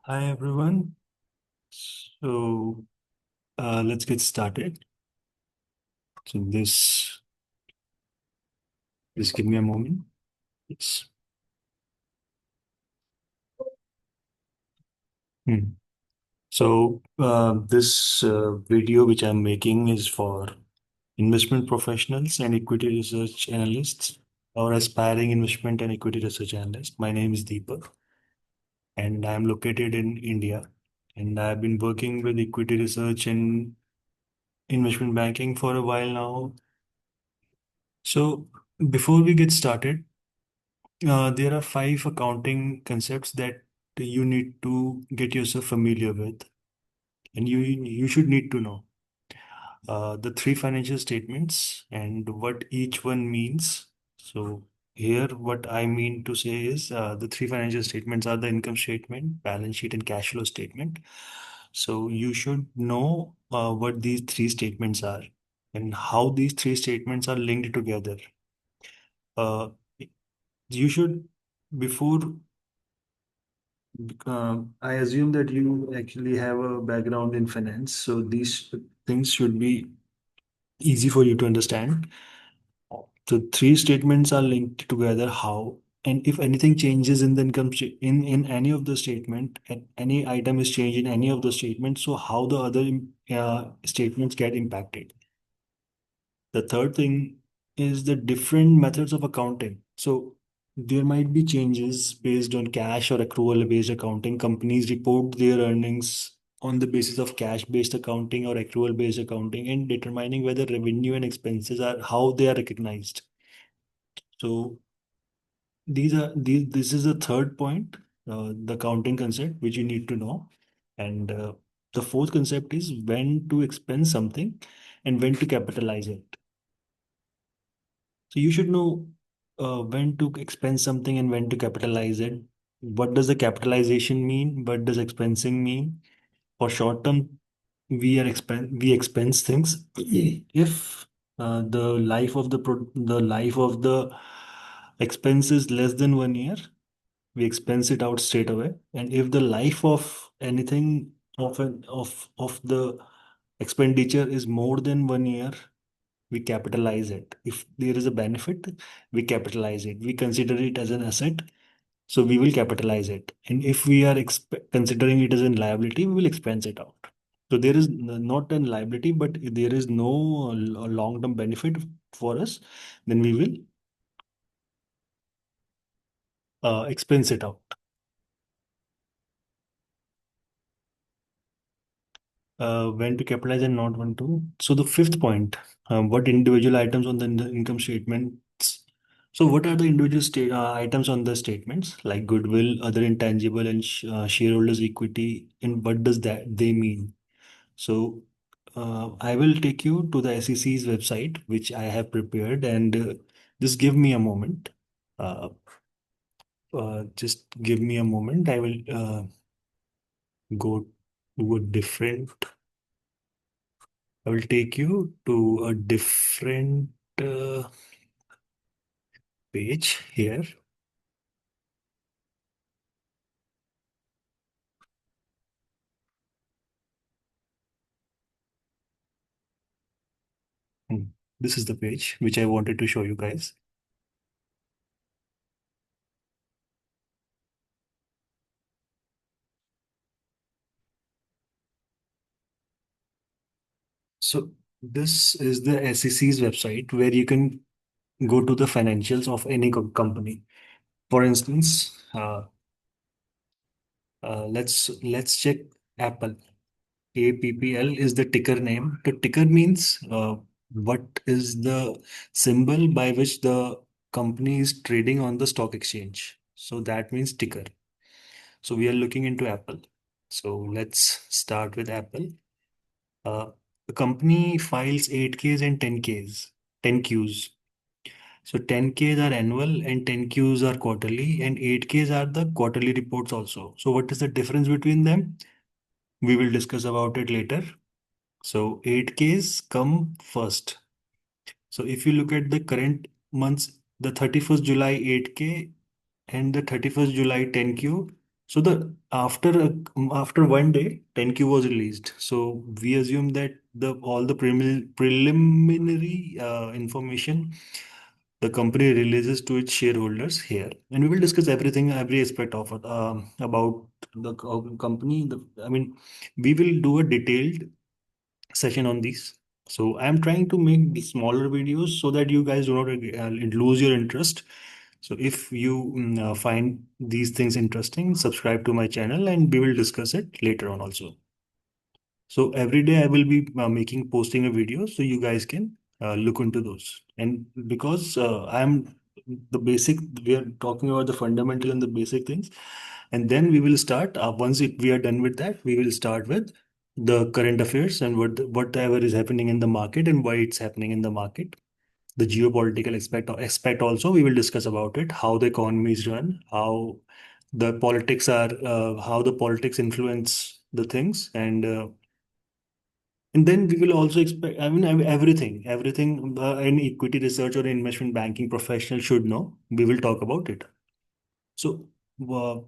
Hi everyone. So let's get started. So just give me a moment. Yes. Hmm. So this video which I'm making is for investment professionals and equity research analysts or aspiring investment and equity research analyst. My name is Deepak and I'm located in India. And I've been working with equity research and investment banking for a while now. So before we get started, there are five accounting concepts that you need to get yourself familiar with, and you should need to know the three financial statements and what each one means. So here, what I mean to say is the three financial statements are the income statement, balance sheet, and cash flow statement. So you should know what these three statements are and how these three statements are linked together. Uh, you should before I assume that you actually have a background in finance, so these things should be easy for you to understand. The three statements are linked together. How and if anything changes in the in any of the statement, and any item is changed in any of the statements, so how the other statements get impacted. The third thing is the different methods of accounting. So there might be changes based on cash or accrual based accounting. Companies report their earnings on the basis of cash based accounting or accrual based accounting and determining whether revenue and expenses are how they are recognized. So this is the third point, the accounting concept which you need to know. And the fourth concept is when to expense something and when to capitalize it. So you should know when to expense something and when to capitalize it. What does the capitalization mean? What does expensing mean? For short term, we expense things if the life of the expense is less than 1 year, we expense it out straight away. And if the life of anything of the expenditure is more than 1 year, we capitalize it. If there is a benefit, we capitalize it. We consider it as an asset, so we will capitalize it. And if we are considering it as a liability, we will expense it out. So there is not a liability, but there is no long-term benefit for us, then we will expense it out. When to capitalize and not when to. So the fifth point, what individual items on the income statements. So what are the individual items on the statements like goodwill, other intangible, and shareholders' equity, and what does that they mean? So I will take you to the SEC's website, which I have prepared, and just give me a moment. Uh, just give me a moment. I will go to a different. I will take you to a different uh, page here. Hmm. This is the page which I wanted to show you guys. So this is the SEC's website where you can go to the financials of any company. For instance, let's check Apple. APPL is the ticker name. The ticker means what is the symbol by which the company is trading on the stock exchange. So that means ticker. So we are looking into Apple. So let's start with Apple. Uh, the company files 8Ks and 10Ks, 10Qs. So 10Ks are annual and 10Qs are quarterly and 8Ks are the quarterly reports also. So what is the difference between them? We will discuss about it later. So 8Ks come first. So if you look at the current months, the 31st July 8K and the 31st July 10Q. So the after one day, 10Q was released. So we assume that the all the preliminary information the company releases to its shareholders here, and we will discuss everything, every aspect of it about the company. I mean, we will do a detailed session on these. So I'm trying to make the smaller videos so that you guys do not lose your interest. So if you find these things interesting, subscribe to my channel and we will discuss it later on also. So every day I will be posting a video so you guys can look into those. And because I'm the basic, we are talking about the fundamental and the basic things. And then we will start, we are done with that, we will start with the current affairs and whatever is happening in the market and why it's happening in the market. The geopolitical aspect also, we will discuss about it, how the economy is run, how the politics influence the things, and then we will also expect, I mean, everything an equity research or investment banking professional should know. We will talk about it. So, the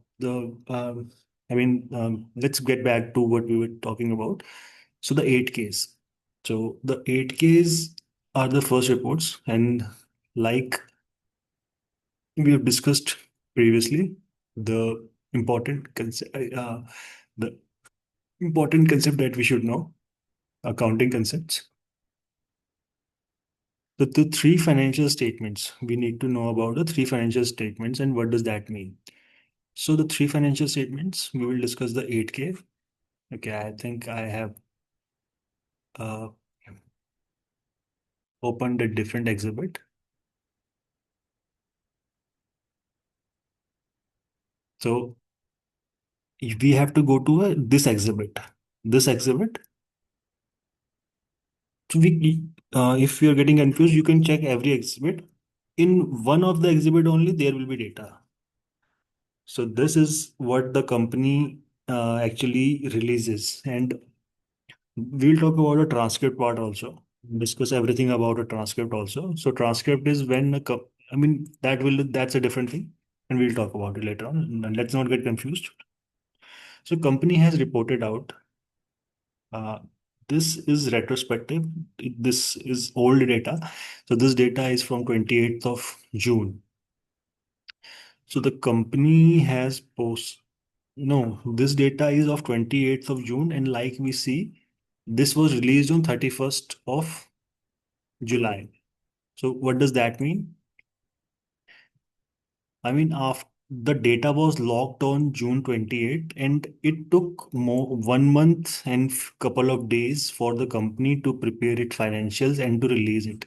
let's get back to what we were talking about. So, the 8Ks. So, the 8Ks are the first reports, and like we have discussed previously, the important concept, the important concept that we should know, accounting concepts. The three financial statements, we need to know about the three financial statements and what does that mean. So the three financial statements, we will discuss the 8K. Okay, I think I have uh, opened a different exhibit. So we have to go to this exhibit. This exhibit. So if you are getting confused, you can check every exhibit. In one of the exhibit only, there will be data. So this is what the company actually releases, and we'll talk about a transcript part also. Discuss everything about a transcript also. So transcript is when I mean that's a different thing, and we'll talk about it later on. And let's not get confused. So company has reported out. Uh, this is retrospective. This is old data. So this data is from 28th of June. So the company has post. No, this data is of 28th of June, and like we see, this was released on 31st of July. So what does that mean? I mean, after the data was locked on June 28th, and it took more 1 month and couple of days for the company to prepare its financials and to release it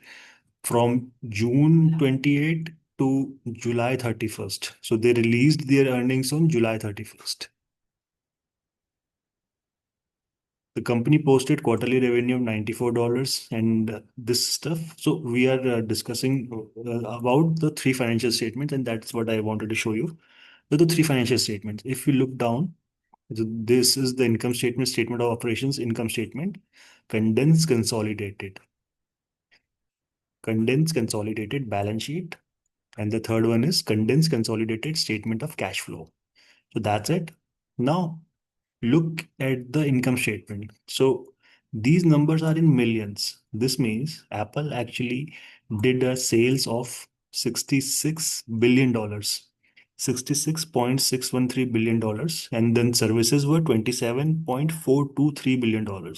from June 28th to July 31st. So they released their earnings on July 31st. The company posted quarterly revenue of $94 and this stuff. So we are discussing about the three financial statements, and that's what I wanted to show you. The three financial statements. If you look down, this is the income statement, statement of operations, income statement, condensed consolidated, condensed consolidated balance sheet, and the third one is condensed consolidated statement of cash flow. So that's it. Now look at the income statement. So these numbers are in millions. This means Apple actually did a sales of $66 billion, $66.613 billion, and then services were $27.423 billion.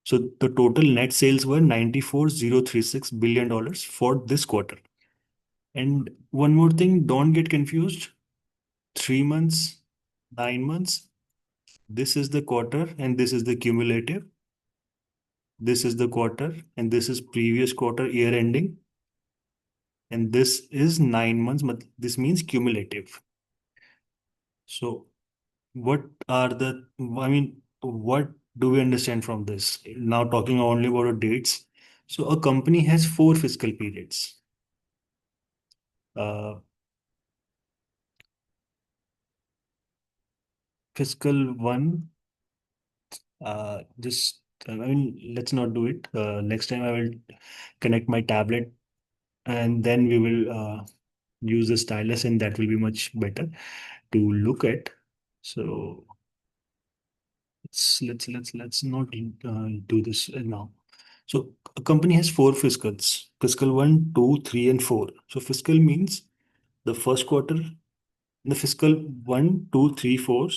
So the total net sales were $94,036 billion for this quarter. And one more thing, don't get confused. 3 months, 9 months, this is the quarter and this is the cumulative. This is the quarter and this is previous quarter year ending. And this is 9 months, but this means cumulative. So what are the, I mean, what do we understand from this? Now talking only about the dates. So a company has four fiscal periods. Uh, fiscal one, just, I mean, let's not do it. Next time I will connect my tablet and then we will use the stylus, and that will be much better to look at. So let's not do this now. So a company has four fiscals: fiscal one, two, three, and four. So fiscal means the first quarter, the fiscal one, two, three, four.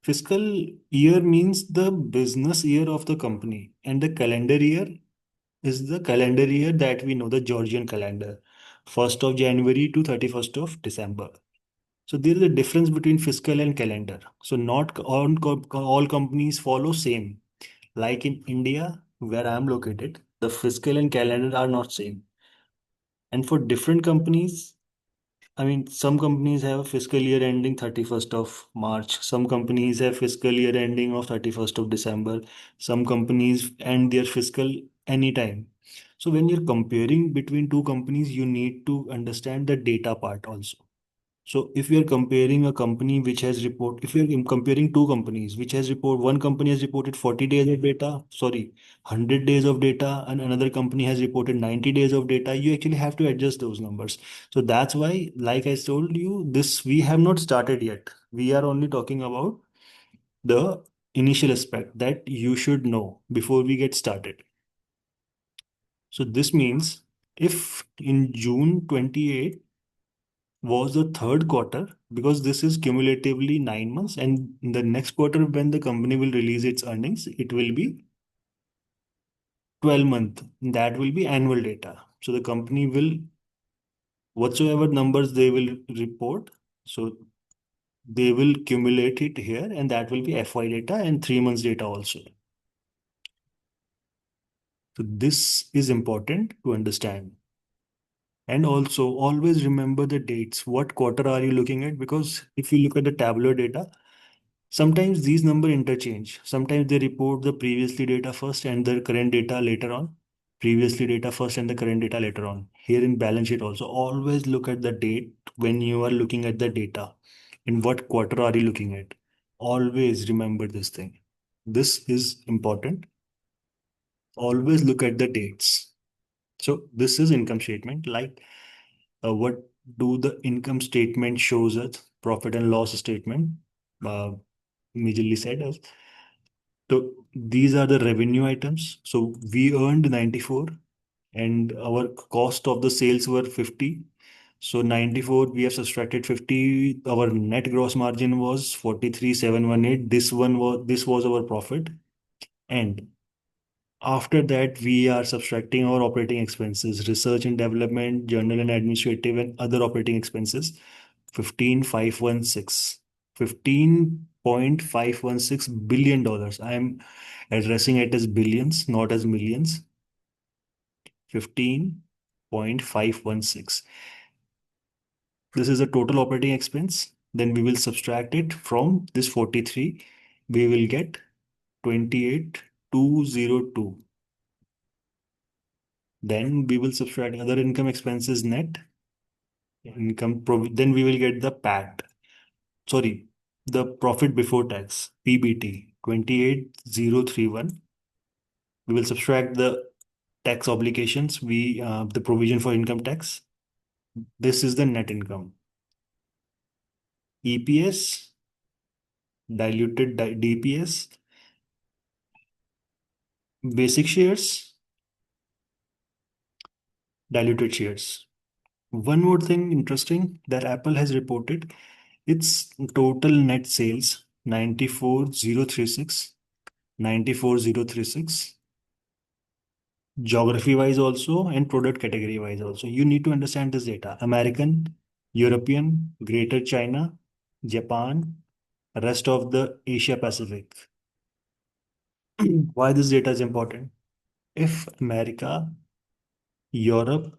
Fiscal year means the business year of the company, and the calendar year is the calendar year that we know, the Georgian calendar, 1st of January to 31st of December. So there is a difference between fiscal and calendar. So not all companies follow same. Like in India, where I am located, the fiscal and calendar are not same. And for different companies, I mean, some companies have a fiscal year ending 31st of March. Some companies have fiscal year ending of 31st of December. Some companies end their fiscal anytime. So when you're comparing between two companies, you need to understand the data part also. So if we are comparing a company which has report, if we are comparing two companies which has report, one company has reported 40 days of data, sorry, 100 days of data, and another company has reported 90 days of data, you actually have to adjust those numbers. So that's why, like I told you, this we have not started yet. We are only talking about the initial aspect that you should know before we get started. So this means if in June 28 was the third quarter, because this is cumulatively 9 months, and in the next quarter when the company will release its earnings, it will be 12 month. That will be annual data. So the company will, whatsoever numbers they will report, so they will accumulate it here, and that will be FY data and 3 months data also. So this is important to understand. And also always remember the dates. What quarter are you looking at? Because if you look at the tabular data, sometimes these numbers interchange. Sometimes they report the previously data first and the current data later on. Previously data first and the current data later on. Here in balance sheet also, always look at the date when you are looking at the data. In what quarter are you looking at? Always remember this thing. This is important. Always look at the dates. So this is income statement. Like what do the income statement shows us? Profit and loss statement. Uh, Majorly said as, so these are the revenue items. So we earned 94 and our cost of the sales were 50. So 94, we have subtracted 50. Our net gross margin was 43,718. This was our profit. And after that, we are subtracting our operating expenses, research and development, general and administrative, and other operating expenses. 15,516. $15.516 billion. I am addressing it as billions, not as millions. 15.516. This is a total operating expense. Then we will subtract it from this 43. We will get 28,202. Then we will subtract other income expenses net then we will get the PAT. Sorry, the profit before tax, PBT, 28,031. We will subtract the tax obligations, the provision for income tax. This is the net income. EPS, diluted DPS, basic shares, diluted shares. One more thing interesting that Apple has reported, its total net sales 94,036, 94,036, geography wise also and product category wise also. You need to understand this data: American, European, Greater China, Japan, rest of the Asia Pacific. Why this data is important? If America, Europe,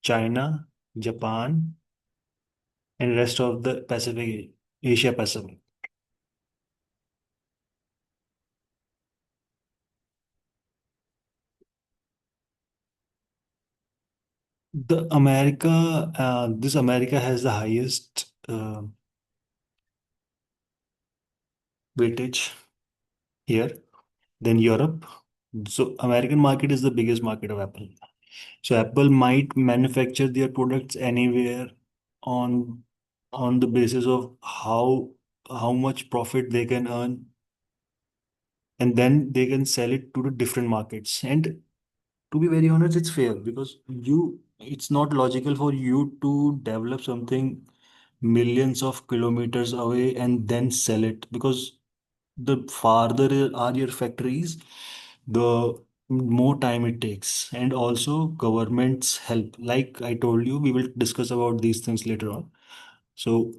China, Japan, and rest of the Pacific, Asia Pacific, this America has the highest weightage here than Europe. So American market is the biggest market of Apple. So Apple might manufacture their products anywhere on on the basis of how how much profit they can earn, and then they can sell it to the different markets. And to be very honest, it's fair because it's not logical for you to develop something millions of kilometers away and then sell it, because the farther are your factories, the more time it takes. And also governments help. Like I told you, we will discuss about these things later on. So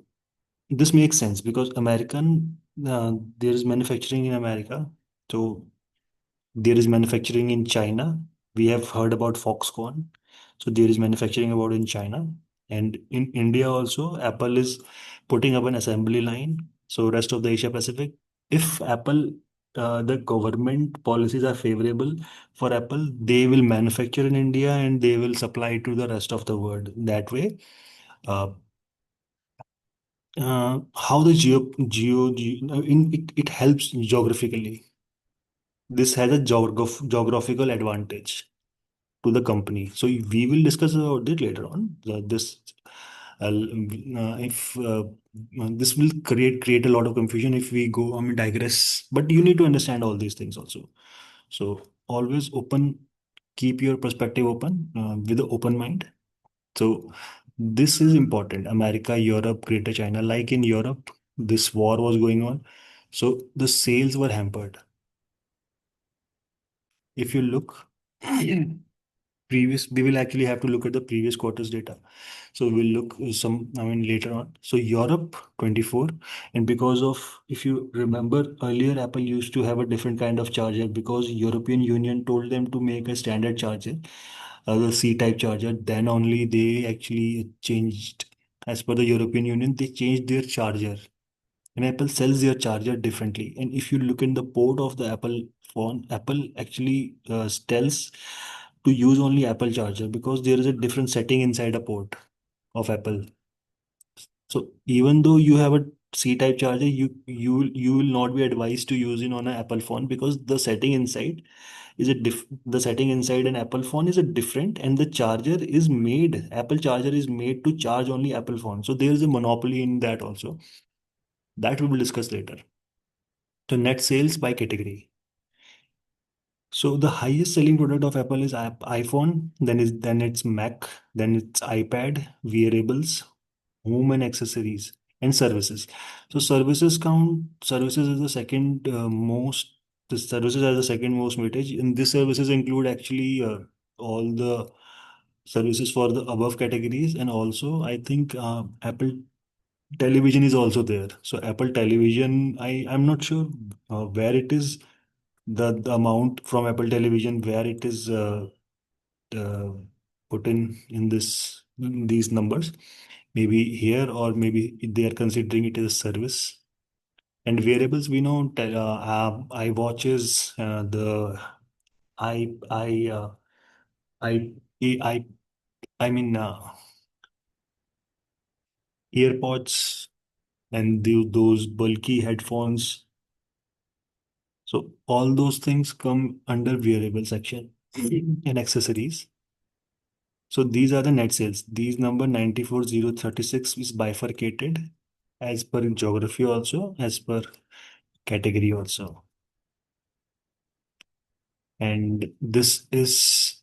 this makes sense because there is manufacturing in America. So there is manufacturing in China. We have heard about Foxconn. So there is manufacturing about in China. And in India also, Apple is putting up an assembly line. So rest of the Asia Pacific, if the government policies are favorable for Apple, they will manufacture in India and they will supply to the rest of the world. That way, uh, how the it helps geographically. This has a geographical advantage to the company. So we will discuss about it later on. This if This will create a lot of confusion if we go, I mean, digress. But you need to understand all these things also. So always open, keep your perspective open with an open mind. So this is important. America, Europe, Greater China. Like in Europe, this war was going on, so the sales were hampered. If you look previous, we will actually have to look at the previous quarter's data. So we'll look some, I mean, later on. So Europe 24, and because of, if you remember earlier, Apple used to have a different kind of charger because European Union told them to make a standard charger, the C-type charger. Then only they actually changed, as per the European Union, they changed their charger. And Apple sells their charger differently. And if you look in the port of the Apple phone, Apple actually tells to use only Apple charger because there is a different setting inside a port of Apple. So even though you have a C-type charger, you will not be advised to use it on an Apple phone because the setting inside the setting inside an Apple phone is a different, and the charger is made, Apple charger is made to charge only Apple phone. So there is a monopoly in that also. That we will discuss later. So net sales by category. So the highest selling product of Apple is iPhone, then it's Mac, then it's iPad, wearables, home and accessories, and services. So services is the second most. The services are the second most weightage, and these services include actually all the services for the above categories, and also I think Apple Television is also there. So Apple Television, I'm not sure where it is, the amount from Apple Television, where it is uh, put in these numbers. Maybe here, or maybe they are considering it as a service. And wearables, we know, iWatches, the I I I I I mean AirPods, and those bulky headphones. So all those things come under wearable section and accessories. So these are the net sales. These number 94,036 is bifurcated as per geography also, as per category also. And this is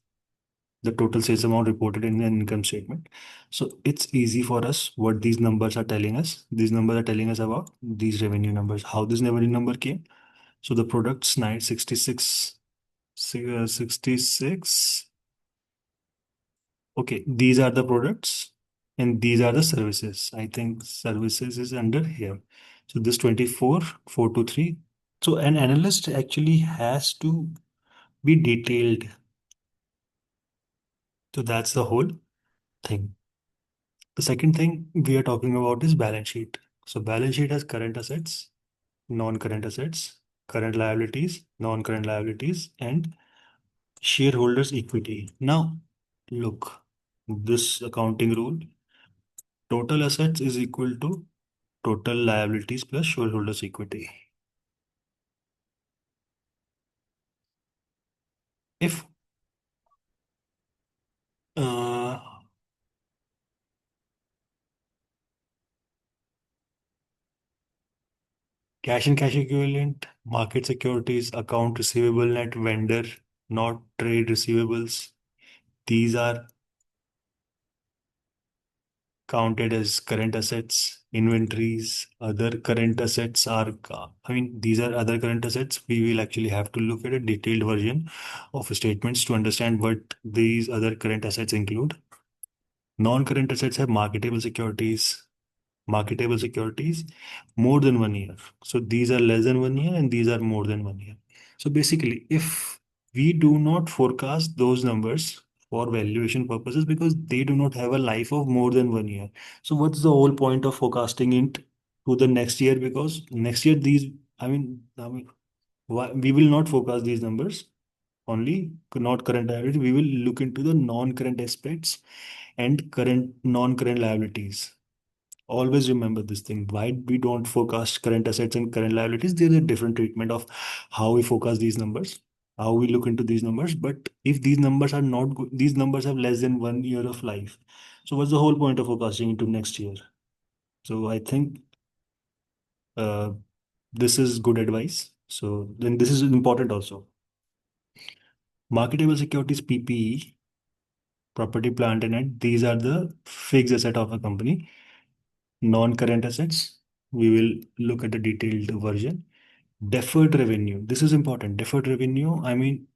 the total sales amount reported in an income statement. So it's easy for us what these numbers are telling us. These numbers are telling us about these revenue numbers. How this revenue number came? So the products 966, 66. Okay, these are the products and these are the services. I think services is under here. So this 24, 423. So an analyst actually has to be detailed. So that's the whole thing. The second thing we are talking about is balance sheet. So balance sheet has current assets, non-current assets, current liabilities, non-current liabilities, and shareholders' equity. Now, look, this accounting rule, total assets is equal to total liabilities plus shareholders' equity. If uh, Cash and cash equivalent, market securities, account receivable net vendor, not trade receivables. These are counted as current assets. Inventories, other current assets are, I mean, these are other current assets. We will actually have to look at a detailed version of statements to understand what these other current assets include. Non-current assets have marketable securities more than 1 year. So these are less than 1 year and these are more than 1 year. So basically, if we do not forecast those numbers for valuation purposes because they do not have a life of more than 1 year. So what's the whole point of forecasting it to the next year? Because next year I mean, we will not forecast these numbers only, not current liability. We will look into the non-current aspects and current non-current liabilities. Always remember this thing. Why we don't forecast current assets and current liabilities? There's a different treatment of how we forecast these numbers, how we look into these numbers. But if these numbers are not good, these numbers have less than 1 year of life. So what's the whole point of forecasting into next year? So I think uh, this is good advice. So then this is important also. Marketable securities PPE, property, plant, and net. These are the fixed asset of a company. Non-current assets. We will look at the detailed version. Deferred revenue. This is important. Deferred revenue, I mean,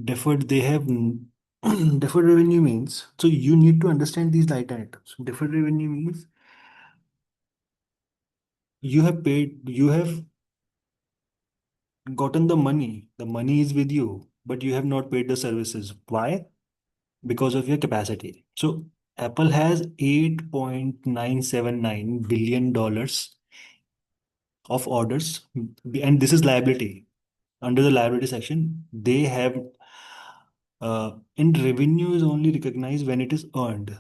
deferred, they have deferred revenue means, so you need to understand these line items. Deferred revenue means you have gotten the money is with you, but you have not paid the services. Why? Because of your capacity. So Apple has $8.979 billion of orders, and this is liability. Under the liability section, they have and revenue is only recognized when it is earned.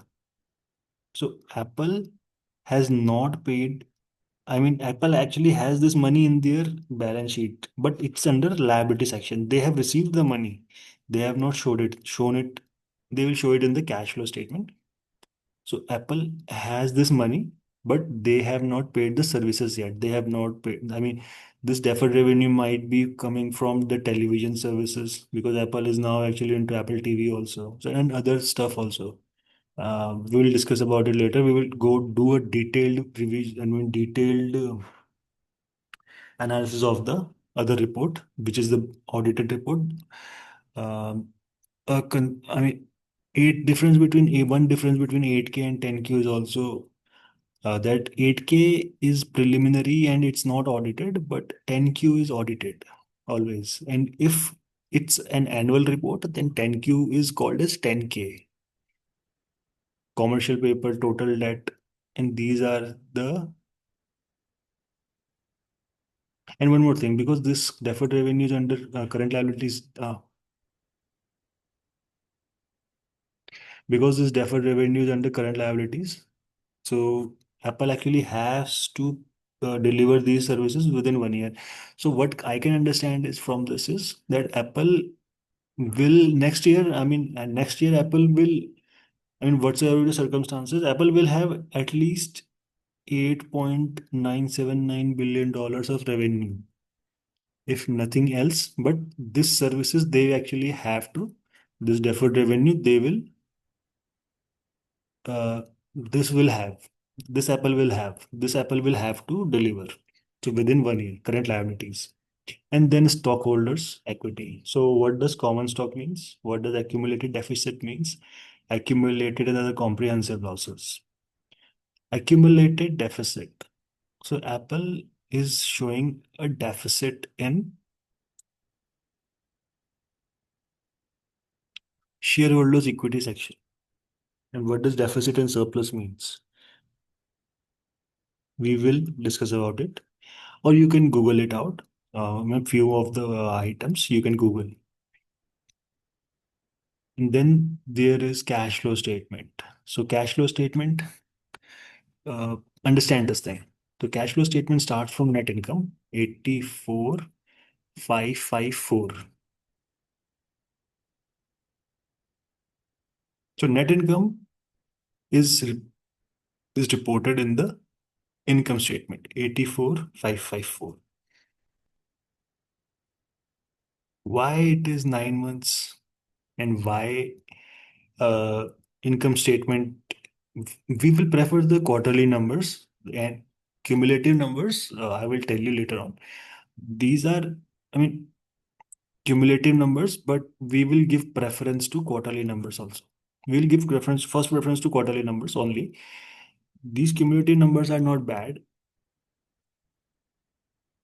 So Apple has not paid. I mean, Apple actually has this money in their balance sheet, but it's under liability section. They have received the money. They have not showed it. Shown it. They will show it in the cash flow statement. So Apple has this money, but they have not paid the services yet. They have not paid. I mean, this deferred revenue might be coming from the television services because Apple is now actually into Apple TV also, so, and other stuff also. We will discuss about it later. We will go do a detailed revision, I mean, detailed analysis of the other report, which is the audited report. Um, I mean, eight difference between a one difference between 8K and 10Q is also that 8K is preliminary and it's not audited, but 10Q is audited always. And if it's an annual report, then 10Q is called as 10K. Commercial paper, total debt, and these are the. And one more thing, because this deferred revenue is under current liabilities, because this deferred revenue is under current liabilities, so Apple actually has to deliver these services within 1 year. So what I can understand is from this is that Apple will next year, I mean, and next year Apple will, I mean, whatsoever the circumstances, Apple will have at least $8.979 billion of revenue, if nothing else. But this services they actually have to, this deferred revenue, they will, this will have, this Apple will have to deliver. So within 1 year, current liabilities. And then stockholders' equity. So what does common stock means? What does accumulated deficit means? Accumulated and other comprehensive losses. Accumulated deficit. So Apple is showing a deficit in shareholders' equity section. And what does deficit and surplus means? We will discuss about it, or you can Google it out. A few of the items you can Google. And then there is cash flow statement. So cash flow statement, uh, understand this thing. The cash flow statement starts from net income, 84,554. So net income is is reported in the Income statement 84,554. Why it is 9 months and why uh, income statement, we will prefer the quarterly numbers and cumulative numbers. I will tell you later on. These are, I mean, cumulative numbers, but we will give preference to quarterly numbers also. We will give first preference to quarterly numbers only. These cumulative numbers are not bad.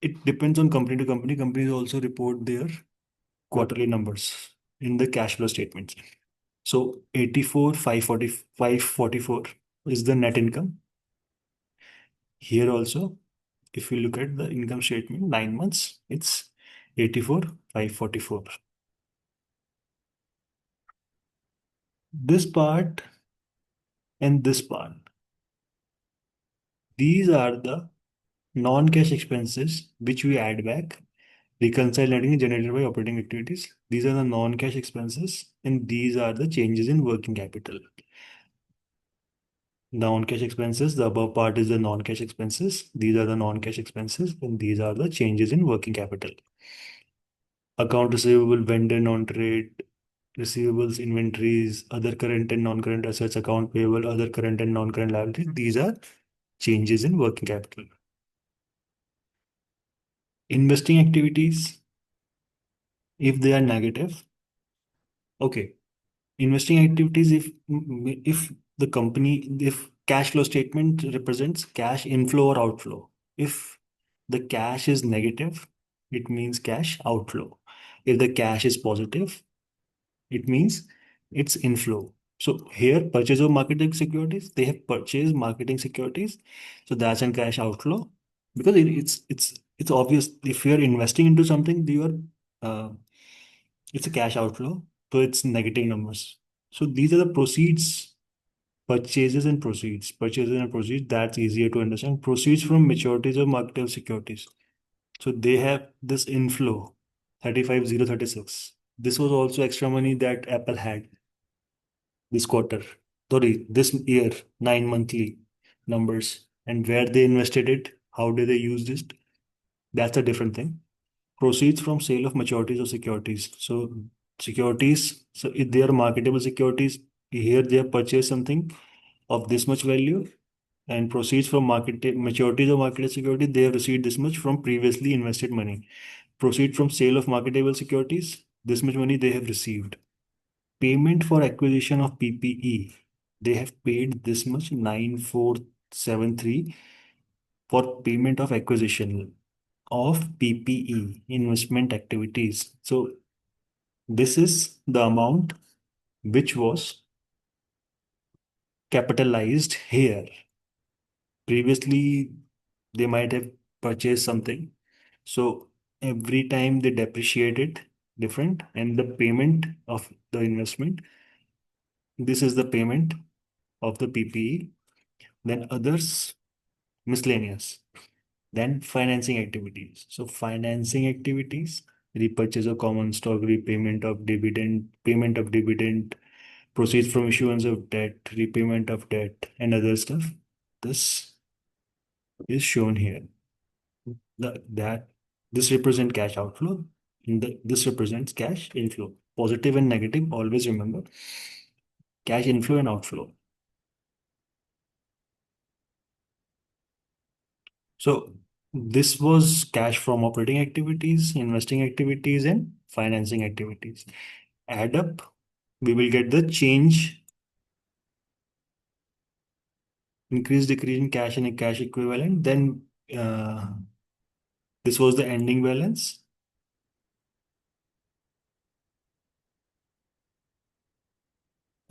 It depends on company to company. Companies also report their quarterly numbers in the cash flow statements. So 84, 544 is the net income. Here also, if you look at the income statement, 9 months, it's 84, 544. This part and this part, these are the non-cash expenses which we add back. Reconcile netting is generated by operating activities. These are the non-cash expenses, and these are the changes in working capital. Non-cash expenses, the above part is the non-cash expenses. These are the non-cash expenses, and these are the changes in working capital. Account receivable, vendor non-trade, receivables, inventories, other current and non-current assets, account payable, other current and non-current liabilities. These are changes in working capital. Investing activities, if they are negative, okay. Investing activities, if the company, if cash flow statement represents cash inflow or outflow. If the cash is negative, it means cash outflow. If the cash is positive, it means it's inflow. So here, purchase of marketing securities, they have purchased marketing securities. So that's a cash outflow because it's obvious if you're investing into something, it's a cash outflow. So it's negative numbers. So these are the proceeds, purchases and proceeds. That's easier to understand. Proceeds from maturities of marketable securities. So they have this inflow, 35,036. This was also extra money that Apple had this quarter, sorry, this year, 9 monthly numbers, and where they invested it, how did they use it? That's a different thing. Proceeds from sale of maturities of securities. So securities, so if they are marketable securities, here they have purchased something of this much value, and proceeds from market maturities of marketable security, they have received this much from previously invested money. Proceed from sale of marketable securities, this much money they have received. Payment for acquisition of PPE, they have paid this much 9473 for payment of acquisition of PPE investment activities. So this is the amount which was capitalized here. Previously, they might have purchased something. So every time they depreciate it different, and the payment of the investment, this is the payment of the PPE. Then others, miscellaneous. Then financing activities. So financing activities, repurchase of common stock, repayment of dividend, payment of dividend, proceeds from issuance of debt, repayment of debt, and other stuff. This is shown here. That this represents cash outflow, and this represents cash inflow. Positive and negative, always remember cash inflow and outflow. So this was cash from operating activities, investing activities, and financing activities. Add up, we will get the change, increase, decrease in cash and cash equivalent. Then this was the ending balance.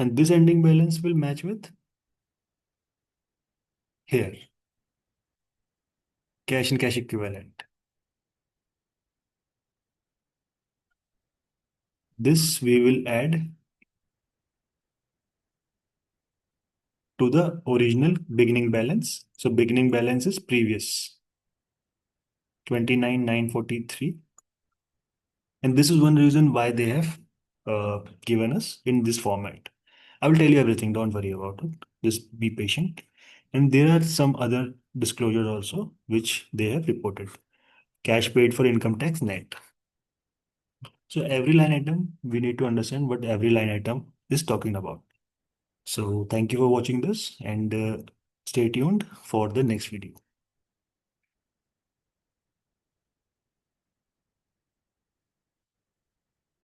And this ending balance will match with here, cash and cash equivalent. This we will add to the original beginning balance. So beginning balance is previous 29,943. And this is one reason why they have given us in this format. I will tell you everything. Don't worry about it. Just be patient. And there are some other disclosures also, which they have reported. Cash paid for income tax net. So every line item, we need to understand what every line item is talking about. So thank you for watching this and stay tuned for the next video.